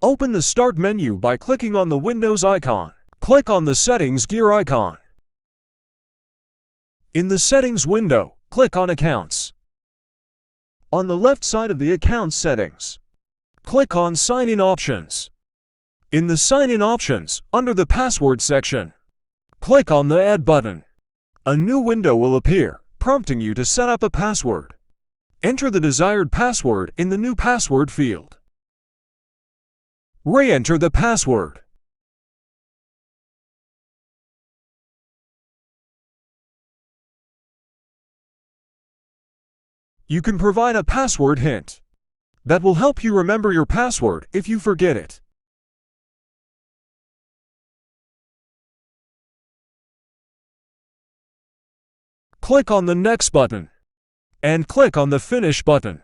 Open the Start menu by clicking on the Windows icon. Click on the Settings gear icon. In the Settings window, click on Accounts. On the left side of the Accounts settings, click on Sign-in Options. In the Sign-in Options, under the Password section, click on the Add button. A new window will appear, prompting you to set up a password. Enter the desired password in the New Password field. Re-enter the password. You can provide a password hint that will help you remember your password if you forget it. Click on the Next button and click on the Finish button.